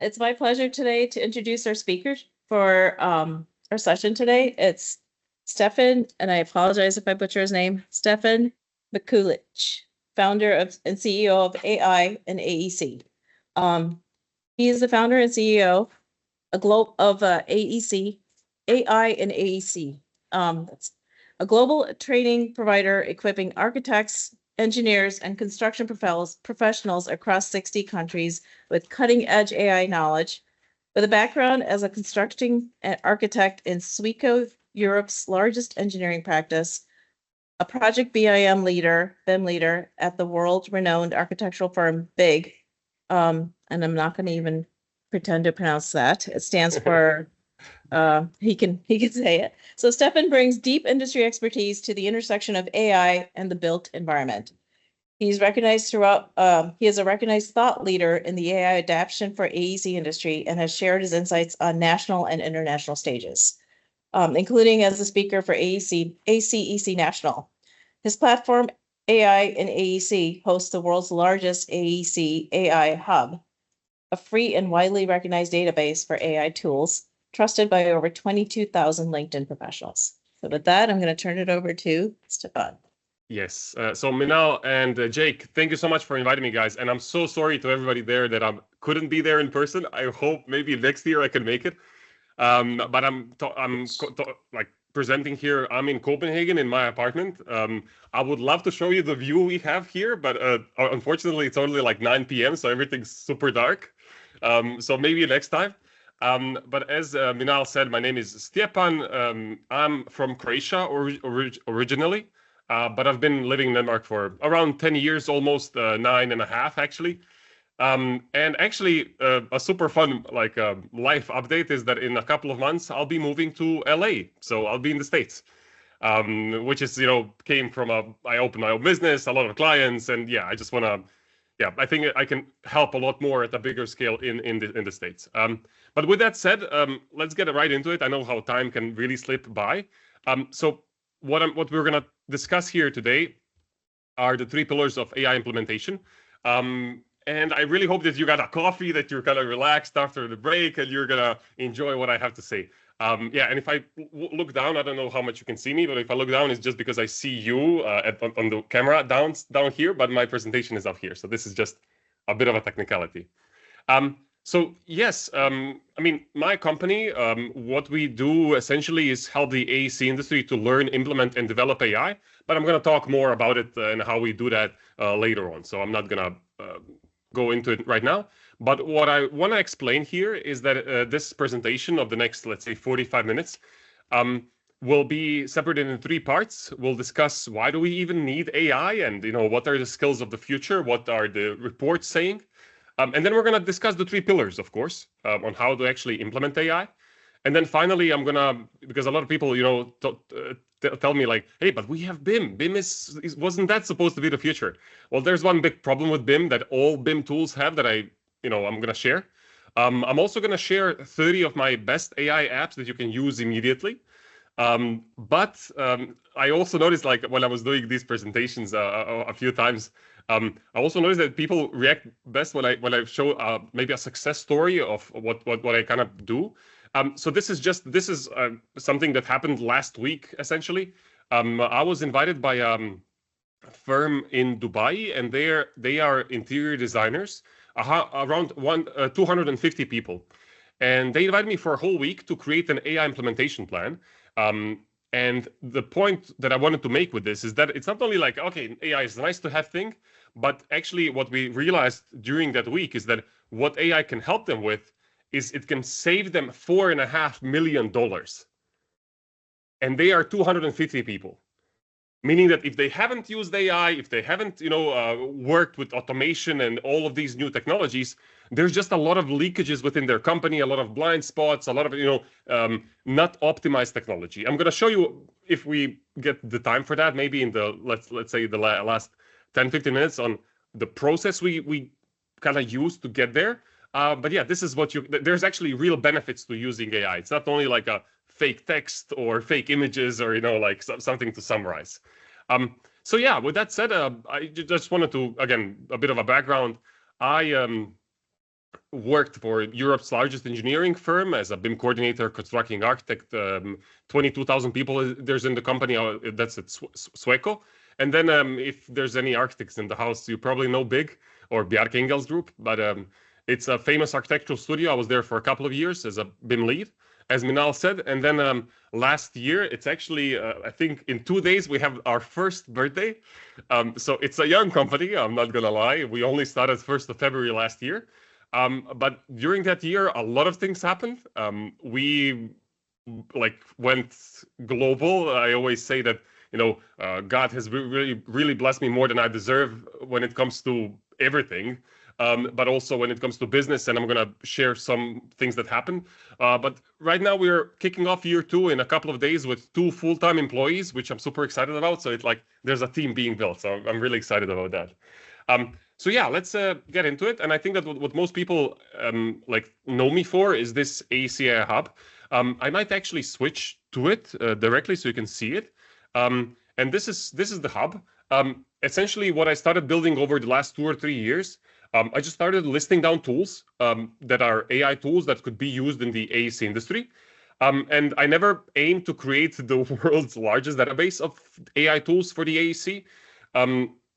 It's my pleasure today to introduce our speakers for our session today. It's Stephan, and I apologize if I butcher his name, Stephan Mikulic, founder of and CEO of AI and AEC. He is the founder and CEO of AEC, AI and AEC. That's a global training provider equipping architects, engineers, and construction professionals across 60 countries with cutting-edge AI knowledge. With a background as a constructing architect in Sweco, Europe's largest engineering practice, a project BIM leader at the world-renowned architectural firm BIG, and I'm not going to even pretend to pronounce that. It stands for he can say it. So Stephan brings deep industry expertise to the intersection of AI and the built environment. He's recognized throughout. He is a recognized thought leader in the AI adoption for AEC industry and has shared his insights on national and international stages, including as a speaker for ACEC National. His platform, AI and AEC, hosts the world's largest AEC AI hub, a free and widely recognized database for AI tools, trusted by over 22,000 LinkedIn professionals. So with that, I'm going to turn it over to Stephan. Yes. So Minal and Jake, thank you so much for inviting me, guys. And I'm so sorry to everybody there that I couldn't be there in person. I hope maybe next year I can make it. But I'm presenting here. I'm in Copenhagen in my apartment. I would love to show you the view we have here, but unfortunately it's only like 9 p.m. so everything's super dark. So maybe next time. But as Minal said, my name is Stephan. I'm from Croatia originally, but I've been living in Denmark for around 10 years, almost 9.5 actually. And actually, a super fun life update is that in a couple of months I'll be moving to LA, so I'll be in the States, which is came from I opened my own business, a lot of clients, and yeah, I just want to. Yeah, I think I can help a lot more at a bigger scale in the States. But with that said, let's get right into it. I know how time can really slip by. So what we're going to discuss here today are the 3 pillars of AI implementation. And I really hope that you got a coffee, that you're kind of relaxed after the break, and you're going to enjoy what I have to say. Yeah, and if I look down, I don't know how much you can see me, but if I look down, it's just because I see you on the camera down here, but my presentation is up here. So this is just a bit of a technicality. So yes, I mean, my company, what we do essentially is help the AEC industry to learn, implement, and develop AI. But I'm going to talk more about it and how we do that later on. So I'm not going to go into it right now. But what I want to explain here is that this presentation of the next, let's say, 45 minutes will be separated in 3 parts. We'll discuss why do we even need AI, and what are the skills of the future, what are the reports saying, and then we're going to discuss the 3 pillars, of course, on how to actually implement AI. And then finally, I'm gonna, because a lot of people, tell me like, hey, but we have BIM. BIM wasn't that supposed to be the future? Well, there's one big problem with BIM that all BIM tools have that I'm gonna share. I'm also gonna share 30 of my best AI apps that you can use immediately. But I also noticed, like when I was doing these presentations a few times, I also noticed that people react best when I show maybe a success story of what I kind of do. So this is something that happened last week, essentially. I was invited by a firm in Dubai, and they are interior designers, around 250 people. And they invited me for a whole week to create an AI implementation plan. And the point that I wanted to make with this is that it's not only like, okay, AI is a nice to have thing, but actually what we realized during that week is that what AI can help them with is it can save them $4.5 million. And they are 250 people. Meaning that if they haven't used AI, if they haven't, worked with automation and all of these new technologies, there's just a lot of leakages within their company, a lot of blind spots, a lot of, not optimized technology. I'm going to show you, if we get the time for that, maybe in the, let's say the last 10, 15 minutes on the process we kind of use to get there. But yeah, this is there's actually real benefits to using AI. It's not only like a fake text or fake images or, like something to summarize. So yeah, with that said, I just wanted to, again, a bit of a background. I worked for Europe's largest engineering firm as a BIM coordinator, constructing architect. 22,000 people there's in the company. That's at Sweco. And then if there's any architects in the house, you probably know BIG or Bjarke Ingels Group, but it's a famous architectural studio. I was there for a couple of years as a BIM lead, as Minal said. And then last year, it's actually, I think in 2 days, we have our first birthday. So it's a young company, I'm not going to lie. We only started 1st of February last year. But during that year, a lot of things happened. We went global. I always say that, God has really blessed me more than I deserve when it comes to everything. But also when it comes to business, and I'm going to share some things that happened. But right now we're kicking off year 2 in a couple of days with 2 full-time employees, which I'm super excited about. So it's like there's a team being built. So I'm really excited about that. So yeah, let's get into it. And I think that what most people know me for is this ACI hub. I might actually switch to it directly so you can see it. And this is the hub. Essentially, what I started building over the last 2 or 3 years. I just started listing down tools that are AI tools that could be used in the AEC industry. And I never aimed to create the world's largest database of AI tools for the AEC.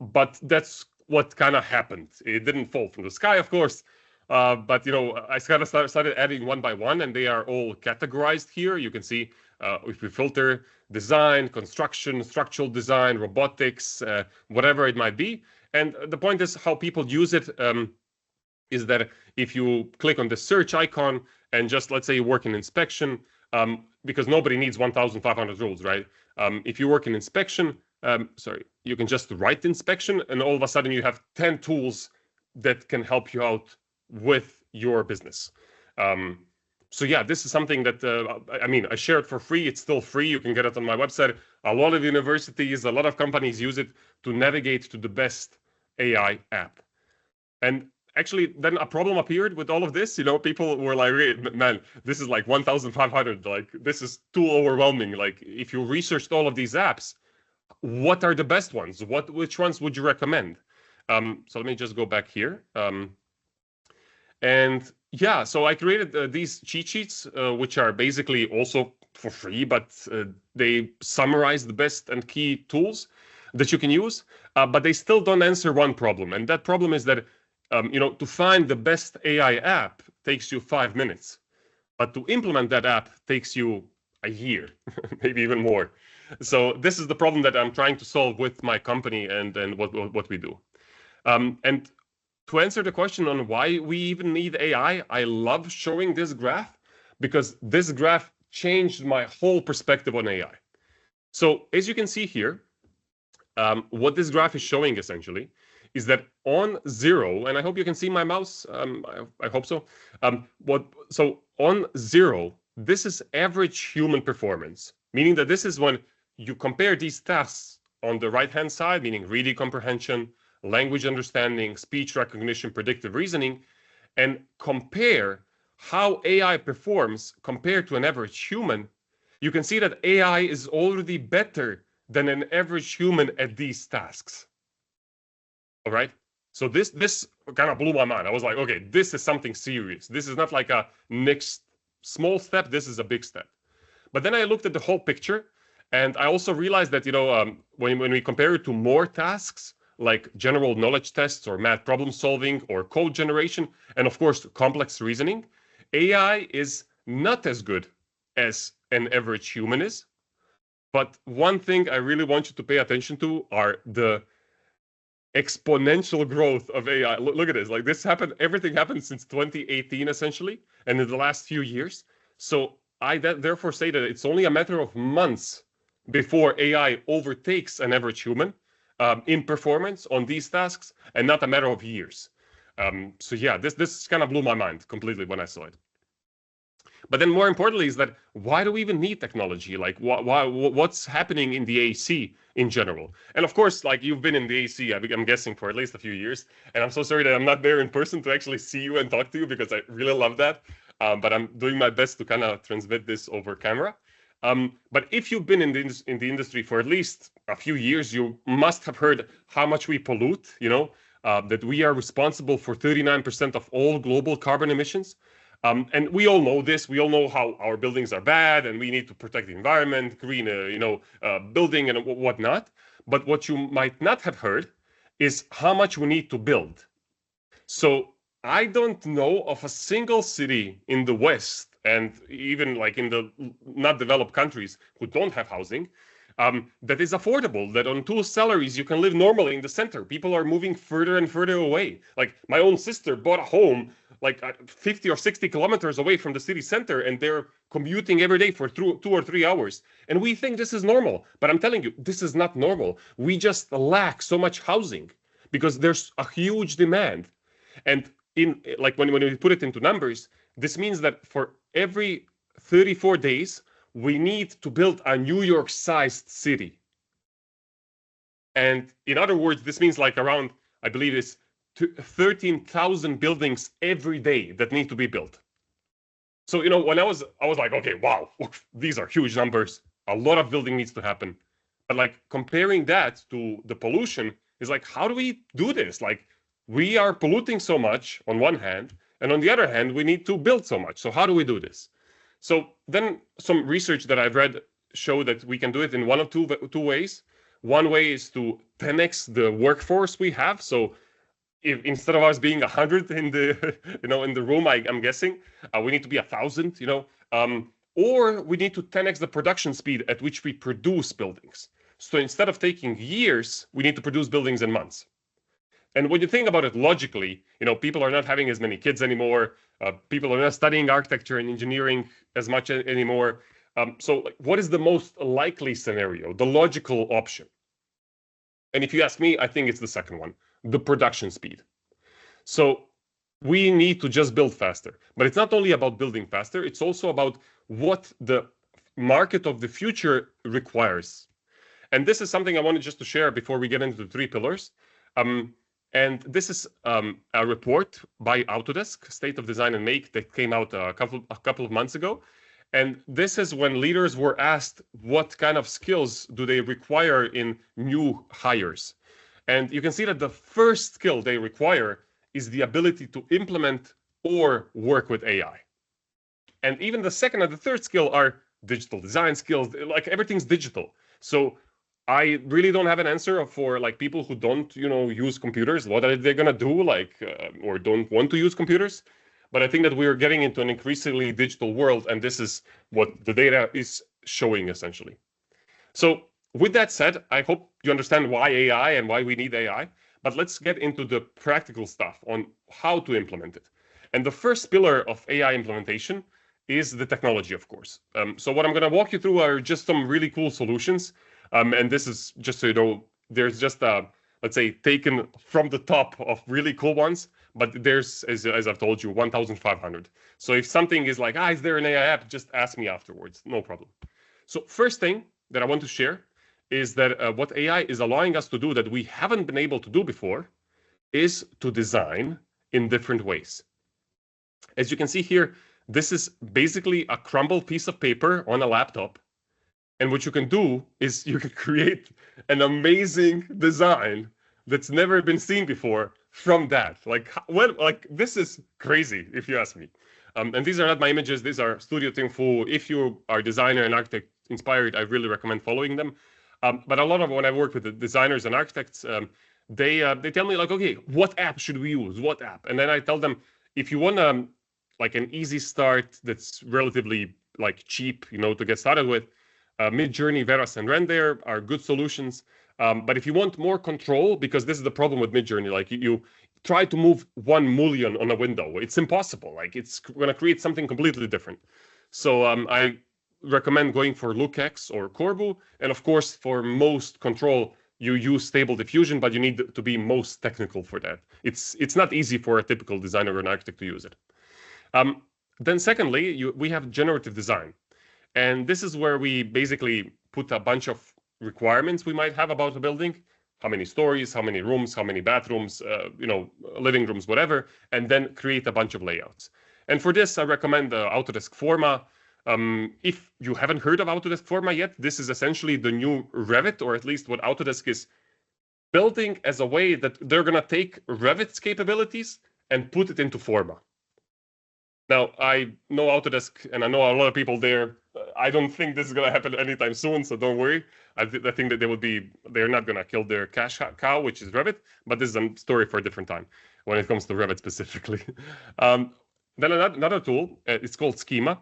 But that's what kind of happened. It didn't fall from the sky, of course. But, I kind of started adding one by one, and they are all categorized here. You can see if we filter design, construction, structural design, robotics, whatever it might be. And the point is how people use it is that if you click on the search icon and just, let's say you work in inspection, because nobody needs 1,500 rules, right? If you work in inspection, you can just write inspection and all of a sudden you have 10 tools that can help you out with your business. So yeah, this is something that, I share it for free. It's still free. You can get it on my website. A lot of universities, a lot of companies use it to navigate to the best AI app. And actually, then a problem appeared with all of this. People were like, man, this is like 1,500. Like, this is too overwhelming. Like, if you researched all of these apps, what are the best ones? Which ones would you recommend? So let me just go back here. And yeah, so I created these cheat sheets, which are basically also for free, but they summarize the best and key tools that you can use, but they still don't answer one problem. And that problem is that, to find the best AI app takes you 5 minutes, but to implement that app takes you a year, maybe even more. So this is the problem that I'm trying to solve with my company and what we do. And to answer the question on why we even need AI, I love showing this graph because this graph changed my whole perspective on AI. So as you can see here, what this graph is showing essentially is that on 0, and I hope you can see my mouse, I hope so. So on 0, this is average human performance, meaning that this is when you compare these tasks on the right-hand side, meaning reading comprehension, language understanding, speech recognition, predictive reasoning, and compare how AI performs compared to an average human, you can see that AI is already better than an average human at these tasks. All right. So this kind of blew my mind. I was like, okay, this is something serious. This is not like a next small step. This is a big step. But then I looked at the whole picture, and I also realized that when we compare it to more tasks like general knowledge tests or math problem solving or code generation, and of course complex reasoning, AI is not as good as an average human is. But one thing I really want you to pay attention to are the exponential growth of AI. Look at this. Like this happened, everything happened since 2018, essentially, and in the last few years. So I therefore say that it's only a matter of months before AI overtakes an average human in performance on these tasks, and not a matter of years. So yeah, this kind of blew my mind completely when I saw it. But then more importantly is that why do we even need technology? Like what's happening in the AC in general? And of course, like you've been in the AC, I'm guessing for at least a few years. And I'm so sorry that I'm not there in person to actually see you and talk to you because I really love that. But I'm doing my best to kind of transmit this over camera. But if you've been in the industry for at least a few years, you must have heard how much we pollute, that we are responsible for 39% of all global carbon emissions. And we all know this. We all know how our buildings are bad, and we need to protect the environment, green, building and whatnot. But what you might not have heard is how much we need to build. So I don't know of a single city in the West, and even like in the not developed countries who don't have housing, that is affordable, that on 2 salaries you can live normally in the center. People are moving further and further away. Like my own sister bought a home like 50 or 60 kilometers away from the city center, and they're commuting every day for 2 or 3 hours. And we think this is normal, but I'm telling you, this is not normal. We just lack so much housing because there's a huge demand. And in like when we put it into numbers, this means that for every 34 days, we need to build a New York-sized city. And in other words, this means like around, I believe it's 13,000 buildings every day that need to be built. So, when I was like, okay, wow, these are huge numbers. A lot of building needs to happen. But like comparing that to the pollution is like, how do we do this? Like we are polluting so much on one hand, and on the other hand, we need to build so much. So how do we do this? So then some research that I've read show that we can do it in one of two ways. One way is to 10x the workforce we have. So if instead of us being 100 in the in the room, I'm guessing we need to be 1,000. Or we need to 10x the production speed at which we produce buildings. So instead of taking years, we need to produce buildings in months. And when you think about it logically, people are not having as many kids anymore. People are not studying architecture and engineering as much anymore. So what is the most likely scenario, the logical option? And if you ask me, I think it's the second one, the production speed. So we need to just build faster. But it's not only about building faster, it's also about what the market of the future requires. And this is something I wanted just to share before we get into the 3 pillars. And this is a report by Autodesk, State of Design and Make, that came out a couple of months ago. And this is when leaders were asked what kind of skills do they require in new hires. And you can see that the first skill they require is the ability to implement or work with AI. And even the second and the third skill are digital design skills, like everything's digital. So I really don't have an answer for like people who don't, use computers. What are they gonna do, or don't want to use computers? But I think that we are getting into an increasingly digital world, and this is what the data is showing essentially. So with that said, I hope you understand why AI and why we need AI. But let's get into the practical stuff on how to implement it. And the first pillar of AI implementation is the technology, of course. So what I'm going to walk you through are just some really cool solutions. And this is just so you know, there's just let's say taken from the top of really cool ones, but there's, as I've told you, 1,500. So if something is like, is there an AI app? Just ask me afterwards, no problem. So first thing that I want to share is that what AI is allowing us to do that we haven't been able to do before is to design in different ways. As you can see here, this is basically a crumbled piece of paper on a laptop. And what you can do is you can create an amazing design that's never been seen before from that. This is crazy, if you ask me. And these are not my images. These are Studio Fu. If you are designer and architect inspired, I really recommend following them. But a lot of when I work with the designers and architects, they tell me like, okay, what app should we use? What app? And then I tell them, if you want like an easy start that's relatively like cheap, to get started with, Midjourney, Veras, and Render are good solutions. But if you want more control, because this is the problem with Midjourney, like you try to move 1 million on a window, it's impossible. Like it's going to create something completely different. So I recommend going for LookX or Corbu. And of course, for most control, you use Stable Diffusion, but you need to be most technical for that. It's not easy for a typical designer or an architect to use it. Then secondly, we have generative design. And this is where we basically put a bunch of requirements we might have about a building, how many stories, how many rooms, how many bathrooms, living rooms, whatever, and then create a bunch of layouts. And for this, I recommend Autodesk Forma. If you haven't heard of Autodesk Forma yet, this is essentially the new Revit, or at least what Autodesk is building as a way that they're going to take Revit's capabilities and put it into Forma. Now, I know Autodesk, and I know a lot of people there. I don't think this is going to happen anytime soon, so don't worry. I think that they're not going to kill their cash cow, which is Revit, but this is a story for a different time when it comes to Revit specifically. Then another tool, it's called Schema.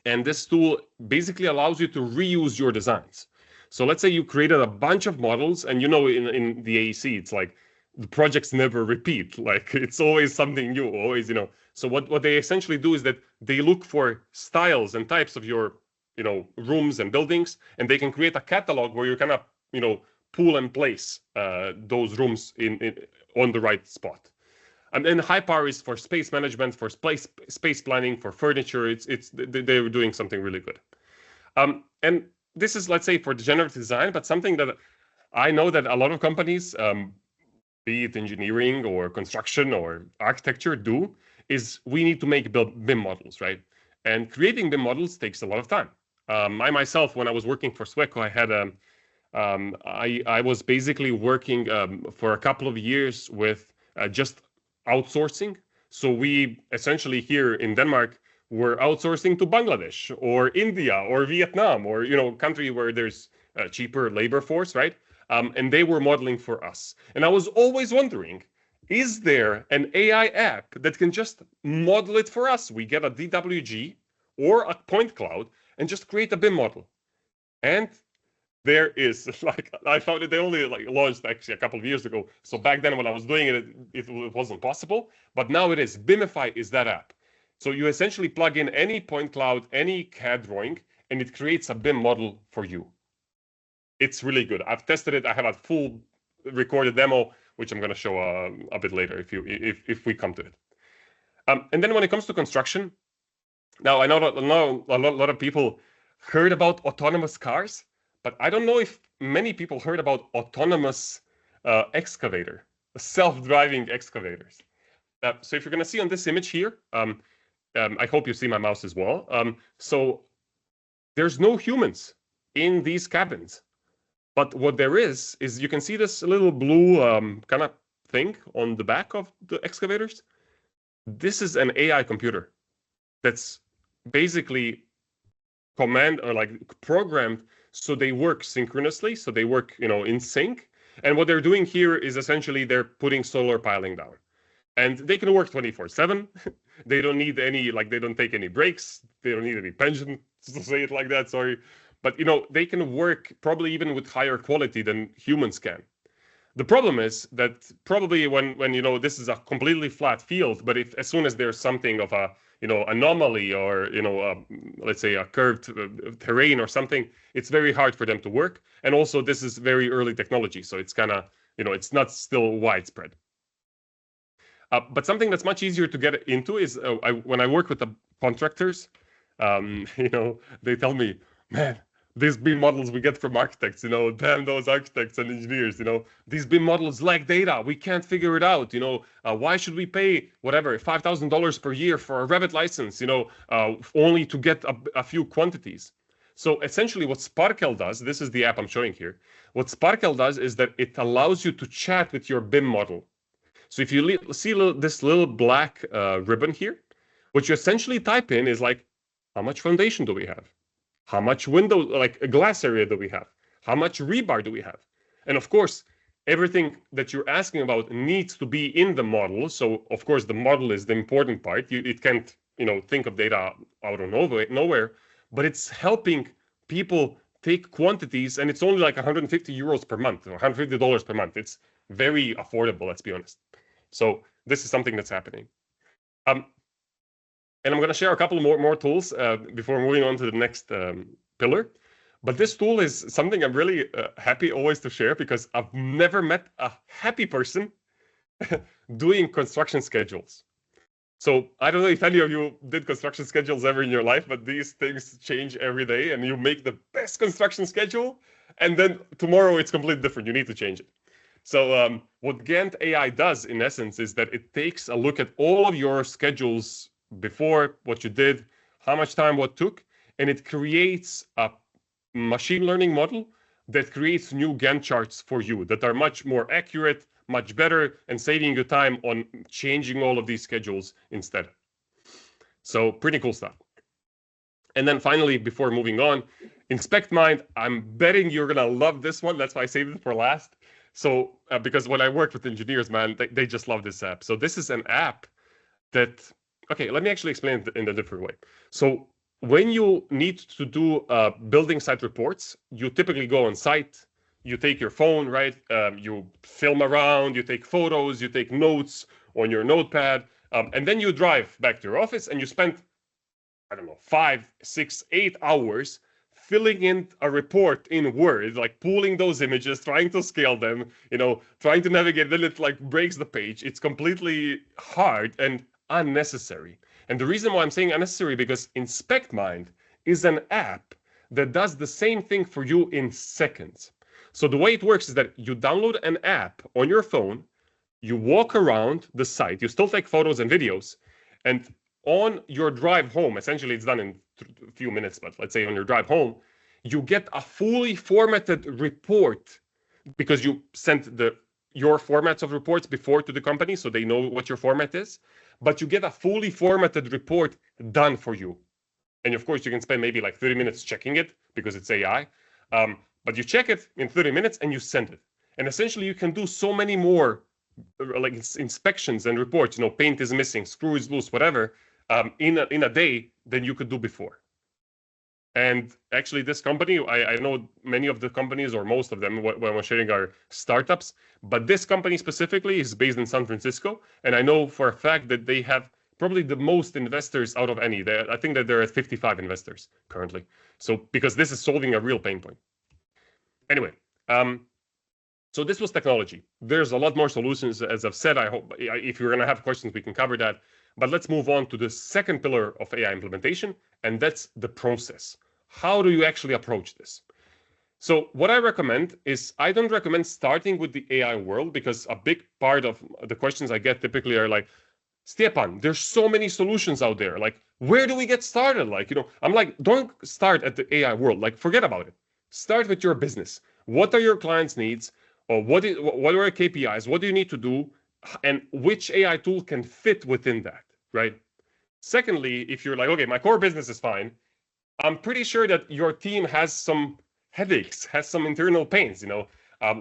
And this tool basically allows you to reuse your designs. So let's say you created a bunch of models, and in the AEC, it's like the projects never repeat. Like it's always something new, always, So what they essentially do is that they look for styles and types of your, rooms and buildings, and they can create a catalog where you kind of, pull and place those rooms on the right spot. And then HighPower is for space management, for space planning, for furniture. They're doing something really good. And this is, let's say, for the generative design, but something that I know that a lot of companies, be it engineering or construction or architecture, do is we need to make BIM models, right? And creating BIM models takes a lot of time. I myself, when I was working for Sweco, I had I was basically working for a couple of years with just outsourcing. So we essentially here in Denmark were outsourcing to Bangladesh or India or Vietnam or country where there's a cheaper labor force, right? And they were modeling for us. And I was always wondering, is there an AI app that can just model it for us? We get a DWG or a point cloud and just create a BIM model. And there is, like, I found it, they only launched actually a couple of years ago. So back then when I was doing it, it wasn't possible, but now it is. BIMify is that app. So you essentially plug in any point cloud, any CAD drawing, and it creates a BIM model for you. It's really good. I've tested it. I have a full recorded demo, which I'm going to show a bit later if we come to it. And then when it comes to construction, now I know a lot of people heard about autonomous cars, but I don't know if many people heard about autonomous excavator, self-driving excavators. So if you're going to see on this image here, I hope you see my mouse as well. So there's no humans in these cabins. But what there is you can see this little blue kind of thing on the back of the excavators. This is an AI computer that's basically programmed so they work synchronously, so they work, in sync. And what they're doing here is essentially they're putting solar piling down. And they can work 24/7. They don't need they don't take any breaks. They don't need any pension, to say it like that, sorry. But, they can work probably even with higher quality than humans can. The problem is that probably when this is a completely flat field, but as soon as there's something of a, anomaly or, let's say a curved terrain or something, it's very hard for them to work. And also this is very early technology. So it's kind of, it's not still widespread. But something that's much easier to get into is when I work with the contractors, they tell me, man, these BIM models we get from architects, damn those architects and engineers, these BIM models lack data. We can't figure it out. Why should we pay whatever $5,000 per year for a Revit license, only to get a few quantities? So essentially what Sparkel does, this is the app I'm showing here. What Sparkel does is that it allows you to chat with your BIM model. So if you see this little black ribbon here, what you essentially type in is like, how much foundation do we have? How much window, glass area do we have? How much rebar do we have? And of course, everything that you're asking about needs to be in the model. So of course, the model is the important part. It can't, think of data out of nowhere, but it's helping people take quantities, and it's only like 150 euros per month or $150 per month. It's very affordable, let's be honest. So this is something that's happening. And I'm going to share a couple more tools before moving on to the next pillar. But this tool is something I'm really happy always to share, because I've never met a happy person doing construction schedules. So I don't know if any of you did construction schedules ever in your life, but these things change every day, and you make the best construction schedule, and then tomorrow it's completely different. You need to change it. So what Gantt AI does, in essence, is that it takes a look at all of your schedules before, what you did, how much time what took, and it creates a machine learning model that creates new Gantt charts for you that are much more accurate, much better, and saving you time on changing all of these schedules instead. So pretty cool stuff. And then finally, before moving on, Inspect Mind. I'm betting you're gonna love this one. That's why I saved it for last. So because when I worked with engineers, man, they just love this app. So this is an app that, okay, let me actually explain it in a different way. So when you need to do building site reports, you typically go on site, you take your phone, right? You film around, you take photos, you take notes on your notepad, and then you drive back to your office and you spend, I don't know, 5, 6, 8 hours filling in a report in Word, like pulling those images, trying to scale them, trying to navigate, then it like breaks the page. It's completely hard and unnecessary. And the reason why I'm saying unnecessary, because Inspect Mind is an app that does the same thing for you in seconds. So the way it works is that you download an app on your phone, you walk around the site, you still take photos and videos, and on your drive home, essentially it's done in a few minutes, but let's say on your drive home, you get a fully formatted report because you sent your formats of reports before to the company, so they know what your format is, but you get a fully formatted report done for you. And of course, you can spend maybe like 30 minutes checking it because it's AI, but you check it in 30 minutes and you send it. And essentially, you can do so many more like inspections and reports, paint is missing, screw is loose, whatever, in a day than you could do before. And actually, this company, I know many of the companies, or most of them, when we're sharing, are startups. But this company specifically is based in San Francisco. And I know for a fact that they have probably the most investors out of any. I think that there are 55 investors currently. So because this is solving a real pain point. Anyway, so this was technology. There's a lot more solutions, as I've said. I hope if you're going to have questions, we can cover that. But let's move on to the second pillar of AI implementation, and that's the process. How do you actually approach this? So what I recommend is, I don't recommend starting with the AI world, because a big part of the questions I get typically are like, Stephan, there's so many solutions out there. Like, where do we get started? I'm like, don't start at the AI world. Like, forget about it. Start with your business. What are your clients' needs? Or what are your KPIs? What do you need to do? And which AI tool can fit within that, right? Secondly, if you're like, okay, my core business is fine, I'm pretty sure that your team has some headaches, has some internal pains,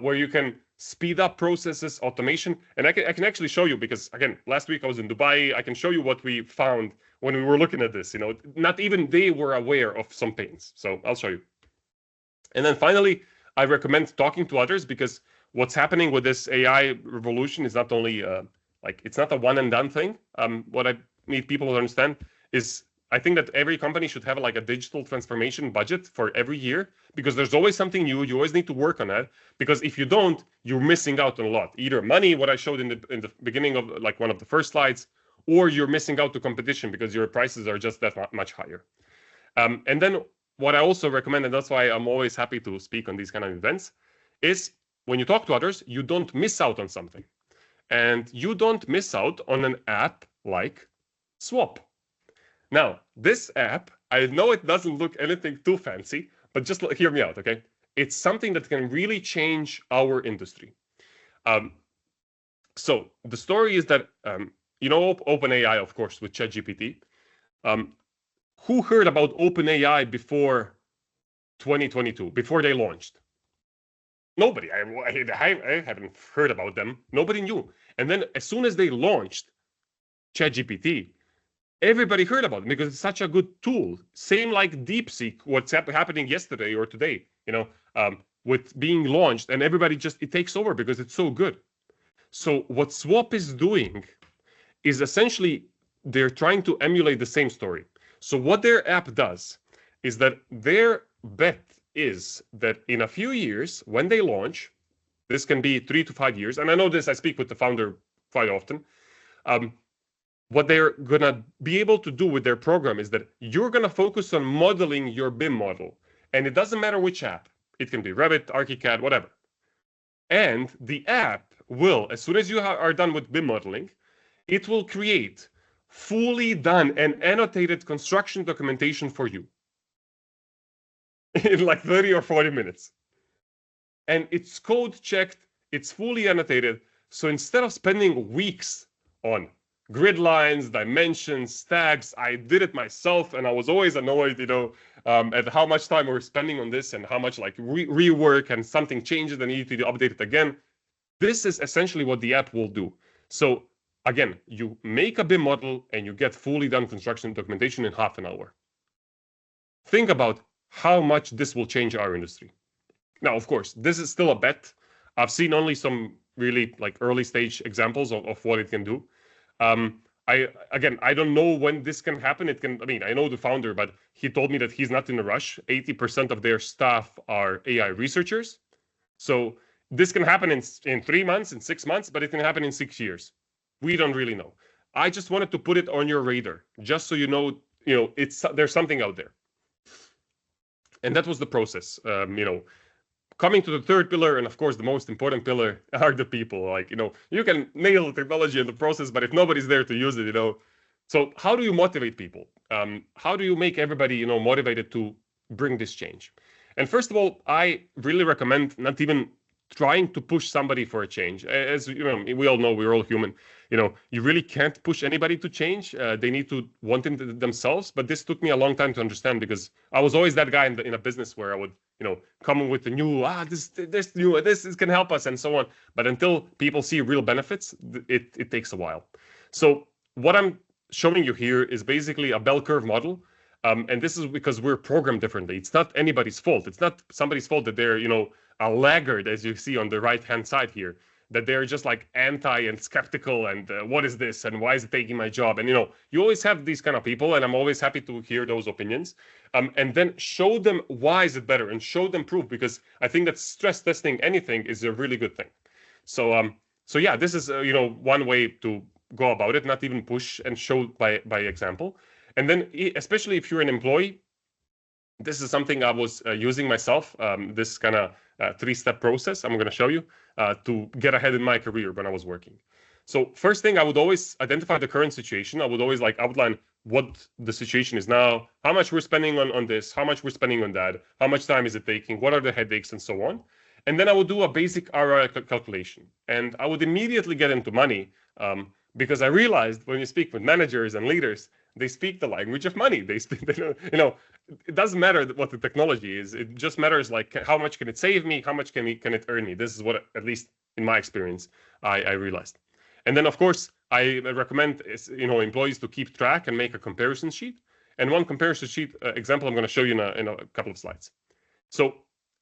where you can speed up processes, automation. And I can actually show you, because again, last week I was in Dubai. I can show you what we found when we were looking at this. Not even they were aware of some pains. So I'll show you. And then finally, I recommend talking to others, because what's happening with this AI revolution is not only it's not a one and done thing. What I need people to understand is, I think that every company should have like a digital transformation budget for every year, because there's always something new. You always need to work on that, because if you don't, you're missing out on a lot. Either money, what I showed in the beginning of like one of the first slides, or you're missing out to competition because your prices are just that much higher. And then what I also recommend, and that's why I'm always happy to speak on these kind of events, is when you talk to others, you don't miss out on something. And you don't miss out on an app like Swap. Now, this app, I know it doesn't look anything too fancy, but just hear me out, okay? It's something that can really change our industry. So the story is that, OpenAI, of course, with ChatGPT. Who heard about OpenAI before 2022, before they launched? Nobody. I haven't heard about them. Nobody knew. And then as soon as they launched ChatGPT, everybody heard about it because it's such a good tool. Same like DeepSeek, what's happening yesterday or today, with being launched, and everybody it takes over because it's so good. So what Swap is doing is essentially they're trying to emulate the same story. So what their app does is that their bet is that in a few years, when they launch, this can be 3 to 5 years, and I know this, I speak with the founder quite often, what they're going to be able to do with their program is that you're going to focus on modeling your BIM model. And it doesn't matter which app. It can be Revit, ArchiCAD, whatever. And the app will, as soon as you are done with BIM modeling, it will create fully done and annotated construction documentation for you in like 30 or 40 minutes. and it's code checked, it's fully annotated. So instead of spending weeks on grid lines, dimensions, tags, I did it myself, and I was always annoyed, at how much time we're spending on this and how much like rework, and something changes and you need to update it again. This is essentially what the app will do. So again, you make a BIM model and you get fully done construction documentation in half an hour. Think about how much this will change our industry. Now, of course, this is still a bet. I've seen only some really like early stage examples of what it can do. I don't know when this can happen. I know the founder, but he told me that he's not in a rush. 80% of their staff are AI researchers. So this can happen in 3 months, in 6 months, but it can happen in 6 years. We don't really know. I just wanted to put it on your radar, just so you know, there's something out there. And that was the process. Coming to the third pillar, and of course the most important pillar, are the people. You can nail the technology and the process, but if nobody's there to use it, So how do you motivate people? How do you make everybody, motivated to bring this change? And first of all, I really recommend not even trying to push somebody for a change. As we all know, we're all human. You really can't push anybody to change. They need to want it themselves. But this took me a long time to understand, because I was always that guy in a business where I would, come with the new, this can help us and so on. But until people see real benefits, it takes a while. So what I'm showing you here is basically a bell curve model. And this is because we're programmed differently. It's not anybody's fault. It's not somebody's fault that they're, a laggard, as you see on the right-hand side here, that they're just like anti and skeptical and what is this and why is it taking my job? And, you always have these kind of people, and I'm always happy to hear those opinions. And then show them why is it better and show them proof, because I think that stress testing anything is a really good thing. So yeah, this is, one way to go about it, not even push, and show by example. And then especially if you're an employee, this is something I was using myself, this kind of 3-step process I'm going to show you to get ahead in my career when I was working. So first thing, I would always identify the current situation. I would always outline what the situation is now, how much we're spending on this, how much we're spending on that, how much time is it taking, what are the headaches, and so on. And then I would do a basic ROI calculation. And I would immediately get into money, because I realized when you speak with managers and leaders, they speak the language of money. They speak, it doesn't matter what the technology is. It just matters how much can it save me, how much can it earn me. This is what, at least in my experience, I realized. And then, of course, I recommend employees to keep track and make a comparison sheet. And one comparison sheet example I'm going to show you in a couple of slides. So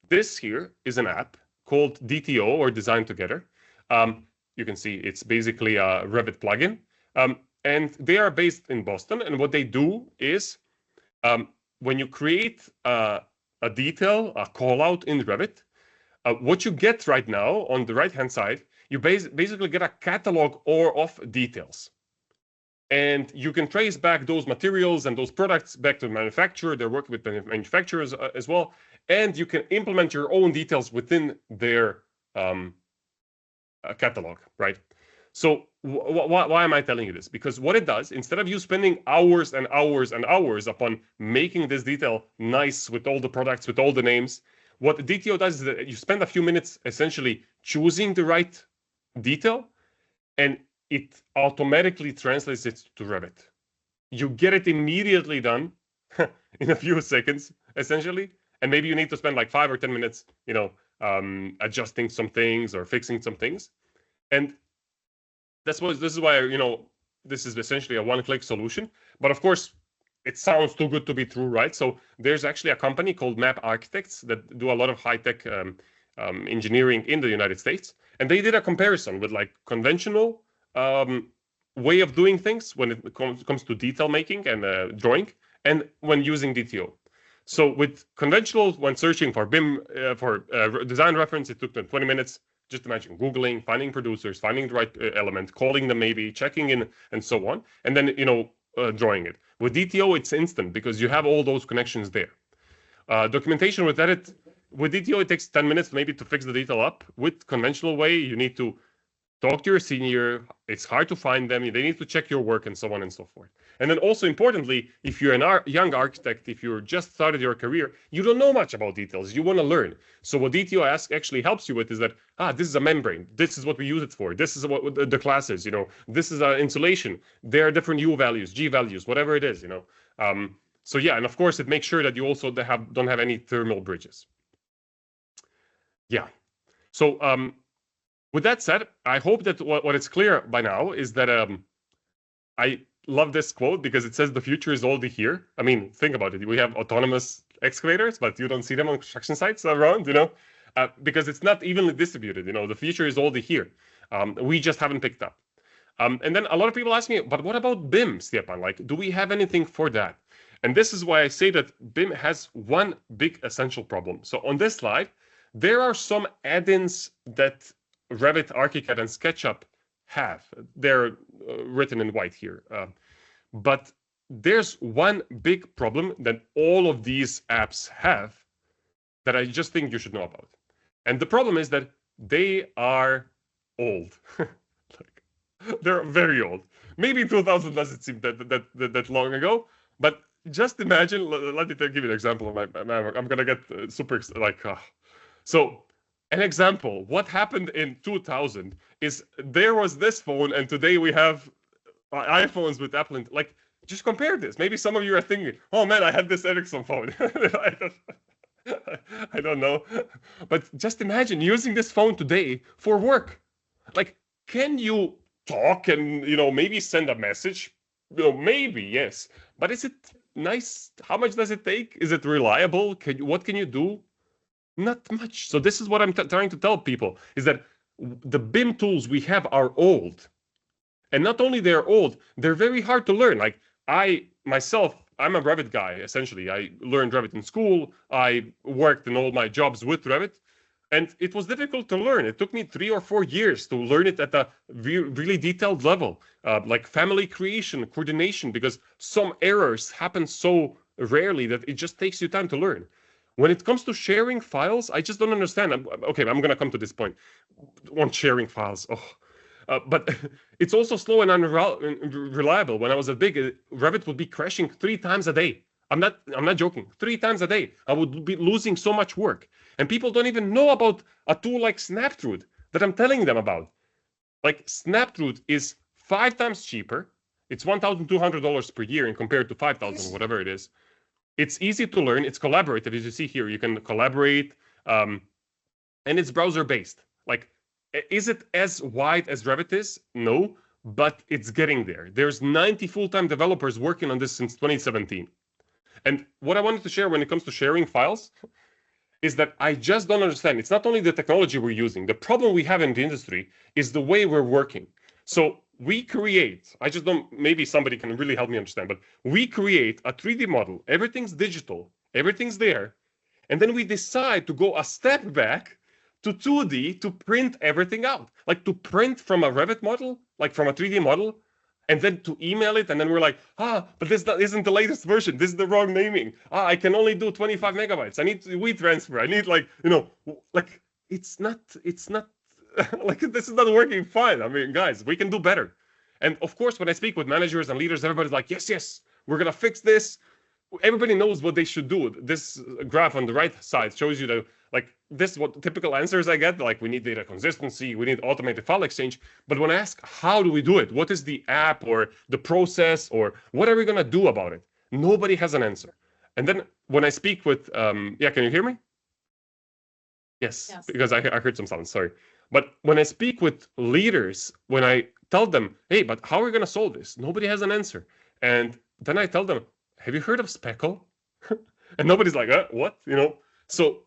this here is an app called DTO, or Design Together. You can see it's basically a Revit plugin. And they are based in Boston. And what they do is when you create a detail, a call out in Revit, what you get right now on the right-hand side, you basically get a catalog of details. And you can trace back those materials and those products back to the manufacturer. They're working with the manufacturers as well. And you can implement your own details within their catalog, right? So why am I telling you this? Because what it does, instead of you spending hours and hours and hours upon making this detail nice with all the products, with all the names, what the DTO does is that you spend a few minutes essentially choosing the right detail, and it automatically translates it to Revit. You get it immediately done in a few seconds, essentially. And maybe you need to spend 5 or 10 minutes, adjusting some things or fixing some things. And this is why, this is essentially a one-click solution. But of course, it sounds too good to be true, right? So there's actually a company called Map Architects that do a lot of high-tech engineering in the United States. And they did a comparison with conventional way of doing things when it comes to detail making and drawing, and when using DTO. So with conventional, when searching for BIM, for design reference, it took them 20 minutes. Just imagine Googling, finding producers, finding the right element, calling them maybe, checking in, and so on. And then, drawing it. With DTO, it's instant because you have all those connections there. Documentation with DTO, it takes 10 minutes maybe to fix the detail up. With conventional way, you need to talk to your senior. It's hard to find them. They need to check your work and so on and so forth. And then also importantly, if you're a young architect, if you're just started your career, you don't know much about details. You want to learn. So what DTO actually helps you with is that, this is a membrane. This is what we use it for. This is what the class is, this is insulation. There are different U values, G values, whatever it is, So yeah, and of course it makes sure that you also don't have any thermal bridges. Yeah. So with that said, I hope that what is clear by now is that I love this quote because it says the future is already here. I mean, think about it. We have autonomous excavators, but you don't see them on construction sites around, because it's not evenly distributed. The future is already here. We just haven't picked up. And then a lot of people ask me, but what about BIM, Stephan? Like, do we have anything for that? And this is why I say that BIM has one big essential problem. So on this slide, there are some add-ins that Revit, ArchiCAD, and SketchUp have. They're written in white here. But there's one big problem that all of these apps have that I just think you should know about. And the problem is that they are old. They're very old. Maybe 2000 doesn't seem that long ago, but just imagine. Let me give you an example. I'm gonna get super like. So an example, what happened in 2000 is there was this phone, and today we have iPhones with Apple. Like, just compare this. Maybe some of you are thinking, oh man, I had this Ericsson phone. I don't know. But just imagine using this phone today for work. Like, can you talk and, maybe send a message? Maybe, yes. But is it nice? How much does it take? Is it reliable? What can you do? Not much. So this is what I'm trying to tell people, is that the BIM tools we have are old. And not only they're old, they're very hard to learn. Like I'm a Revit guy, essentially. I learned Revit in school. I worked in all my jobs with Revit. And it was difficult to learn. It took me 3 or 4 years to learn it at a really detailed level, like family creation, coordination, because some errors happen so rarely that it just takes you time to learn. When it comes to sharing files, I just don't understand. I'm going to come to this point on sharing files. But it's also slow and unreliable. When I was at Big, Revit would be crashing 3 times a day. I'm not joking. 3 times a day. I would be losing so much work. And people don't even know about a tool like Snaptrude that I'm telling them about. Like, Snaptrude is 5 times cheaper. It's $1,200 per year, and compared to 5,000, whatever it is. It's easy to learn. It's collaborative. As you see here, you can collaborate, and it's browser-based. Like, is it as wide as Revit is? No, but it's getting there. There's 90 full-time developers working on this since 2017. And what I wanted to share when it comes to sharing files is that I just don't understand. It's not only the technology we're using. The problem we have in the industry is the way we're working. So we create, I just don't, maybe somebody can really help me understand, but we create a 3D model. Everything's digital. Everything's there. And then we decide to go a step back to 2D to print everything out. Like, to print from a Revit model, like from a 3D model, and then to email it, and then we're like, but this isn't the latest version. This is the wrong naming. I can only do 25 megabytes. I need WeTransfer. I need like it's not like, this is not working fine. I mean, guys, we can do better. And of course, when I speak with managers and leaders, everybody's like, yes, we're gonna fix this. Everybody knows what they should do. This graph on the right side shows you that, like, this is what typical answers I get. Like, we need data consistency, we need automated file exchange. But when I ask, how do we do it? What is the app or the process, or what are we gonna do about it? Nobody has an answer. And then when I speak with, can you hear me? Yes. Because I heard some sounds, sorry. But when I speak with leaders, when I tell them, hey, but how are we gonna solve this? Nobody has an answer. And then I tell them, have you heard of Speckle? And nobody's like, what? So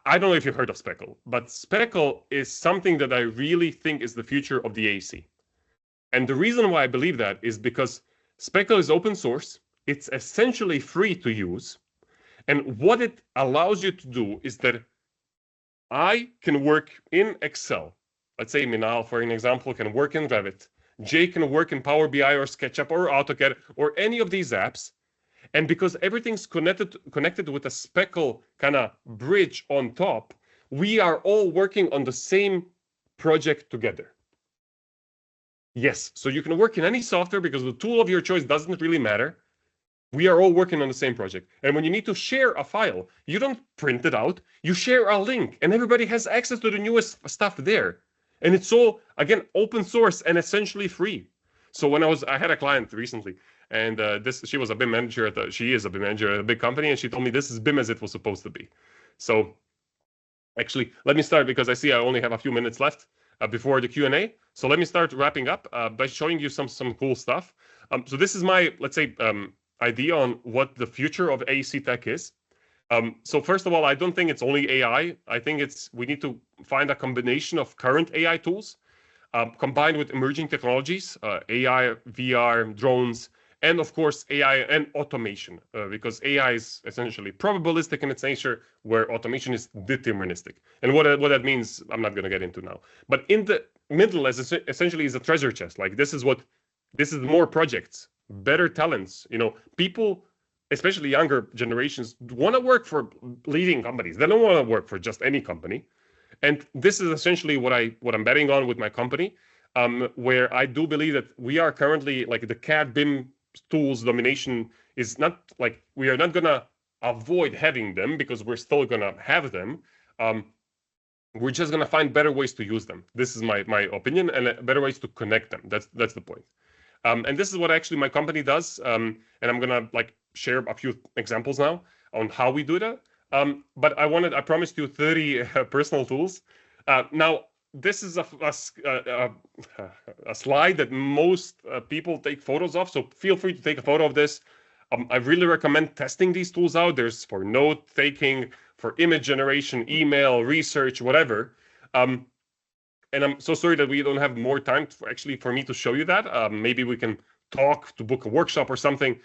I don't know if you've heard of Speckle, but Speckle is something that I really think is the future of the AC. And the reason why I believe that is because Speckle is open source. It's essentially free to use. And what it allows you to do is that I can work in Excel. Let's say Minal, for an example, can work in Revit. Jay can work in Power BI or SketchUp or AutoCAD or any of these apps. And because everything's connected with a Speckle kind of bridge on top, we are all working on the same project together. Yes, so you can work in any software because the tool of your choice doesn't really matter. We are all working on the same project. And when you need to share a file, you don't print it out, you share a link, and everybody has access to the newest stuff there. And it's all, again, open source and essentially free. So when I had a client recently, and she was a BIM manager she is a BIM manager at a big company, and she told me this is BIM as it was supposed to be. So actually, let me start because I see I only have a few minutes left before the Q&A. So let me start wrapping up by showing you some cool stuff. So this is my, let's say, idea on what the future of AEC tech is. So first of all, I don't think it's only AI. I think we need to find a combination of current AI tools combined with emerging technologies, AI, VR, drones, and of course AI and automation, because AI is essentially probabilistic in its nature, where automation is deterministic. And what that means, I'm not going to get into now. But in the middle, essentially, is a treasure chest. Like this is more projects, better talents. People, especially younger generations, want to work for leading companies. They don't want to work for just any company. And this is essentially what I'm betting on with my company, where I do believe that we are currently like the CAD BIM tools domination is not like we are not gonna avoid having them because we're still gonna have them. We're just gonna find better ways to use them. This is my opinion, and better ways to connect them. That's the point. And this is what actually my company does. And I'm gonna share a few examples now on how we do that. But I promised you 30 personal tools. Now, this is a slide that most people take photos of, so feel free to take a photo of this. I really recommend testing these tools out. There's for note taking, for image generation, email, research, whatever. And I'm so sorry that we don't have more time for me to show you that. Maybe we can talk to book a workshop or something,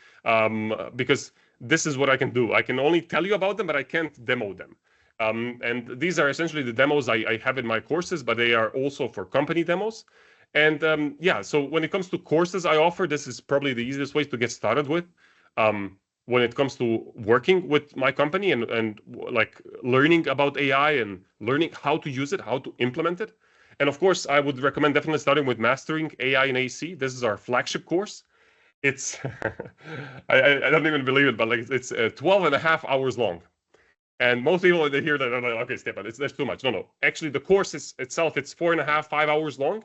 because this is what I can do. I can only tell you about them, but I can't demo them. And these are essentially the demos I have in my courses, but they are also for company demos. And yeah, so when it comes to courses I offer, this is probably the easiest way to get started with. When it comes to working with my company and like learning about AI and learning how to use it, how to implement it. And of course, I would recommend definitely starting with Mastering AI in AC. This is our flagship course. It's I don't even believe it, but it's 12 and a half hours long. And most people, when they hear that, they're like, okay, Stephan, that's too much. No. Actually, the course itself, it's 4.5, 5 hours long,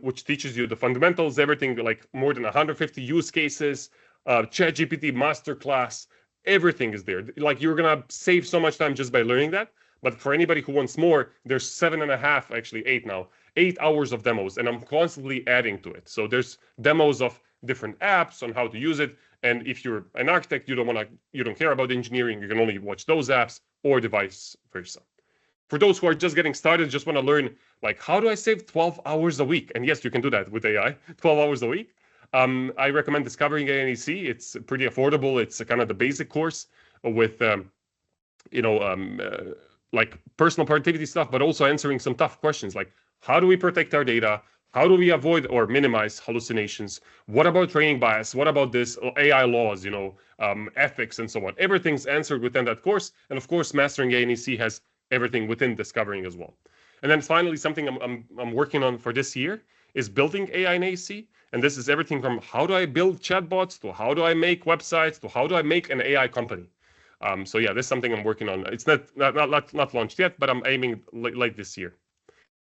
which teaches you the fundamentals, everything, like more than 150 use cases, ChatGPT masterclass, everything is there. Like you're going to save so much time just by learning that. But for anybody who wants more, there's 7.5, actually 8 now, 8 hours of demos, and I'm constantly adding to it. So there's demos of different apps on how to use it. And if you're an architect, you don't care about engineering, you can only watch those apps, or vice versa. For those who are just getting started, just want to learn, like, how do I save 12 hours a week? And yes, you can do that with AI, 12 hours a week. I recommend Discovering ANEC. It's pretty affordable. It's kind of the basic course with, like personal productivity stuff, but also answering some tough questions like, how do we protect our data? How do we avoid or minimize hallucinations? What about training bias? What about this AI laws, ethics and so on? Everything's answered within that course. And of course, Mastering ANEC has everything within Discovering as well. And then finally, something I'm working on for this year is building AI in AC. And this is everything from how do I build chatbots to how do I make websites to how do I make an AI company. So yeah, this is something I'm working on. It's not launched yet, but I'm aiming late this year.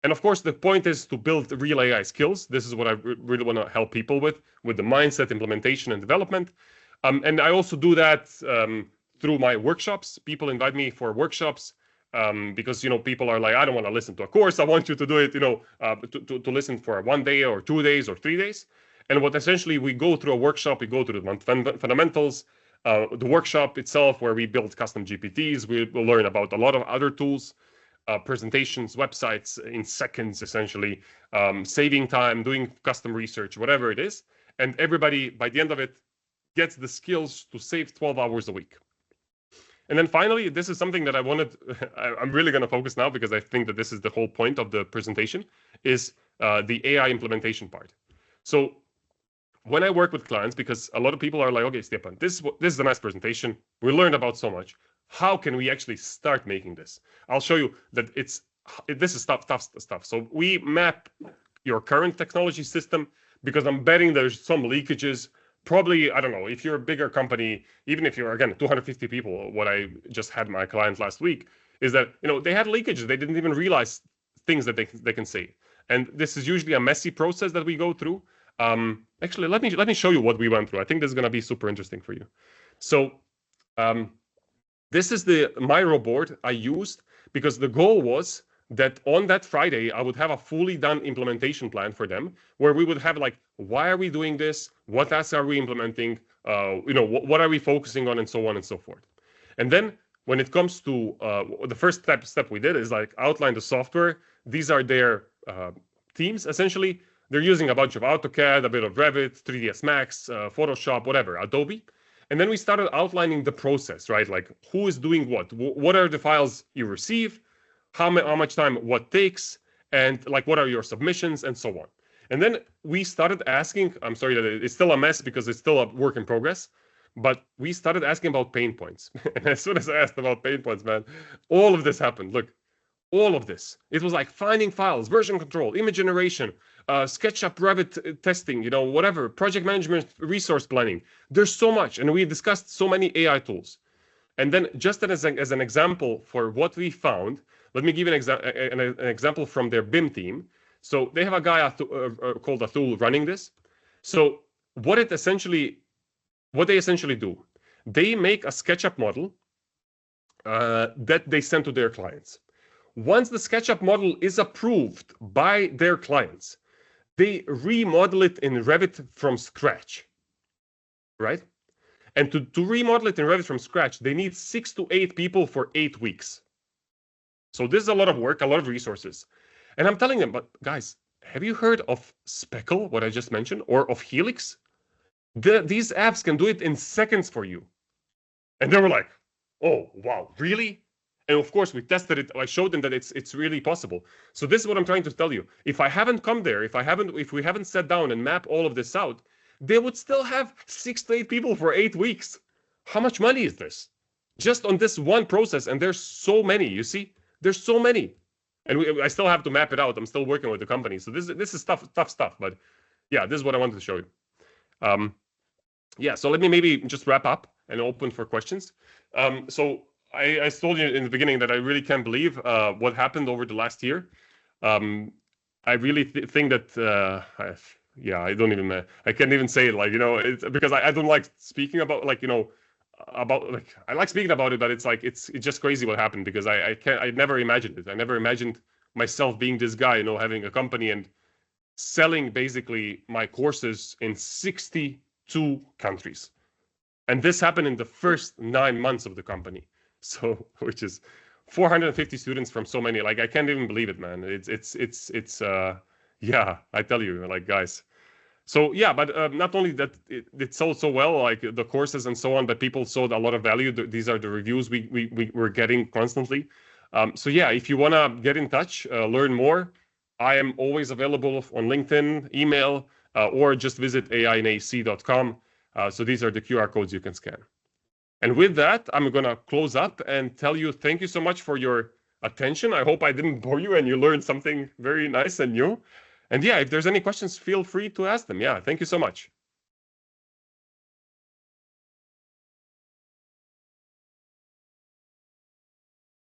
And of course, the point is to build real AI skills. This is what I really want to help people with the mindset, implementation, and development. And I also do that through my workshops. People invite me for workshops because, people are like, I don't want to listen to a course. I want you to do it, to listen for 1 day or 2 days or 3 days. And what essentially we go through a workshop, we go through the fundamentals, the workshop itself, where we build custom GPTs. We will learn about a lot of other tools. Presentations, websites in seconds, essentially, saving time, doing custom research, whatever it is. And everybody, by the end of it, gets the skills to save 12 hours a week. And then finally, this is something that I'm really going to focus now because I think that this is the whole point of the presentation, is the AI implementation part. So when I work with clients, because a lot of people are like, okay, Stephan, this is a nice presentation. We learned about so much. How can we actually start making this? I'll show you that this is tough stuff. So we map your current technology system, because I'm betting there's some leakages. Probably, I don't know, if you're a bigger company, even if you're, again, 250 people, what I just had my client last week, is that, they had leakages. They didn't even realize things that they can say. And this is usually a messy process that we go through. Actually, let me show you what we went through. I think this is going to be super interesting for you. So this is the Miro board I used, because the goal was that on that Friday, I would have a fully done implementation plan for them, where we would have like, why are we doing this? What tasks are we implementing? What are we focusing on, and so on and so forth. And then when it comes to the first step we did is like outline the software. These are their teams, essentially. They're using a bunch of AutoCAD, a bit of Revit, 3ds Max, Photoshop, whatever, Adobe. And then we started outlining the process, right? Like, who is doing what? What are the files you receive? How much time what takes? And like, what are your submissions, and so on. And then we started asking, I'm sorry that it's still a mess because it's still a work in progress, but we started asking about pain points. And as soon as I asked about pain points, man, all of this happened. Look, all of this. It was like finding files, version control, image generation, SketchUp, Revit testing, whatever, project management, resource planning. There's so much. And we discussed so many AI tools. And then just as an example for what we found, let me give you an example from their BIM team. So they have a guy called Atul running this. So what they essentially do, they make a SketchUp model that they send to their clients. Once the SketchUp model is approved by their clients, they remodel it in Revit from scratch, right? And to remodel it in Revit from scratch, they need 6 to 8 people for 8 weeks. So this is a lot of work, a lot of resources. And I'm telling them, but guys, have you heard of Speckle, what I just mentioned, or of Helix? These apps can do it in seconds for you. And they were like, oh, wow, really? And of course, we tested it. I showed them that it's really possible. So this is what I'm trying to tell you. If I haven't come there, if we haven't sat down and mapped all of this out, they would still have 6 to 8 people for 8 weeks. How much money is this? Just on this one process, and there's so many, you see? There's so many. And I still have to map it out. I'm still working with the company. So this is tough stuff. But yeah, this is what I wanted to show you. Yeah, so let me maybe just wrap up and open for questions. So I told you in the beginning that I really can't believe what happened over the last year. I really think that I don't even I can't even say it, like, it's because I don't like speaking about, like, I like speaking about it, but it's like it's just crazy what happened, because I never imagined it. I never imagined myself being this guy, having a company and selling basically my courses in 62 countries. And this happened in the first 9 months of the company. So, which is 450 students from so many, like, I can't even believe it, man. It's yeah, I tell you, like, guys. So yeah, but not only that it sold so well, like the courses and so on, but people saw a lot of value. These are the reviews we were getting constantly. So yeah, if you want to get in touch, learn more, I am always available on LinkedIn, email, or just visit ainac.com. So these are the QR codes you can scan. And with that, I'm going to close up and tell you thank you so much for your attention. I hope I didn't bore you and you learned something very nice and new. And yeah, if there's any questions, feel free to ask them. Yeah, thank you so much.